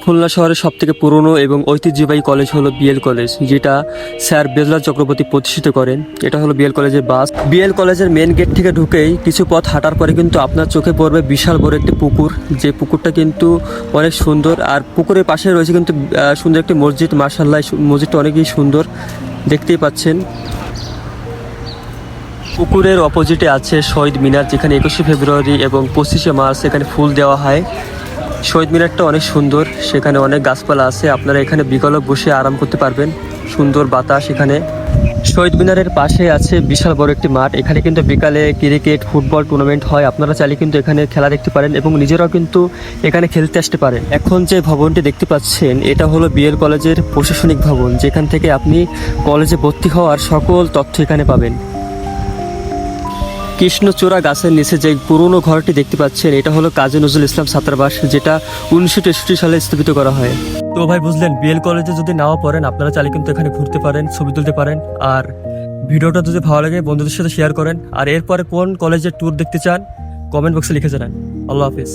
খুলনা শহরের সবথেকে পুরনো এবং ঐতিহ্যবাহী কলেজ হলো বিএল কলেজ, যেটা স্যার বেজলাল চক্রবর্তী প্রতিষ্ঠিত করেন। এটা হলো বিএল কলেজের বাস। বিএল কলেজের মেন গেট থেকে ঢুকেই কিছু পথ হাঁটার পরে কিন্তু আপনার চোখে পড়বে বিশাল বড় একটি পুকুর, যে পুকুরটা কিন্তু অনেক সুন্দর। আর পুকুরের পাশে রয়েছে কিন্তু সুন্দর একটি মসজিদ। মাশাআল্লাহ, মসজিদটা অনেকই সুন্দর, দেখতেই পাচ্ছেন। পুকুরের অপোজিটে আছে শহীদ মিনার, যেখানে 21শে ফেব্রুয়ারি এবং 25শে মার্চ এখানে ফুল দেওয়া হয়। শহীদ মিনারটা অনেক সুন্দর, সেখানে অনেক গাছপালা আছে। আপনারা এখানে বিকালে বসে আরাম করতে পারবেন, সুন্দর বাতাস এখানে। শহীদ মিনারের পাশে আছে বিশাল বড় একটি মাঠ, এখানে কিন্তু বিকালে ক্রিকেট ফুটবল টুর্নামেন্ট হয়। আপনারা চাইলে কিন্তু এখানে খেলা দেখতে পারেন এবং নিজেরাও কিন্তু এখানে খেলতে আসতে পারেন। এখন যে ভবনটি দেখতে পাচ্ছেন এটা হলো বিএল কলেজের প্রশাসনিক ভবন, যেখান থেকে আপনি কলেজে ভর্তি হওয়ার সকল তথ্য এখানে পাবেন। কৃষ্ণচূড়া গাছের নিচে যে পুরনো ঘরটি দেখতে পাচ্ছেন এটা হলো কাজী নজরুল ইসলাম ছাত্রাবাস, যেটা 1963 সালে স্থাপিত করা হয়। তো ভাই বুঝলেন, বিএল কলেজে যদি নাও পড়েন আপনারা চাইলে কিন্তু এখানে ঘুরতে পারেন, ছবি তুলতে পারেন। আর ভিডিওটা যদি ভালো লাগে বন্ধুদের সাথে শেয়ার করেন। আর এরপরে কোন কলেজের ট্যুর দেখতে চান কমেন্ট বক্সে লিখে জানান। আল্লাহ হাফিজ।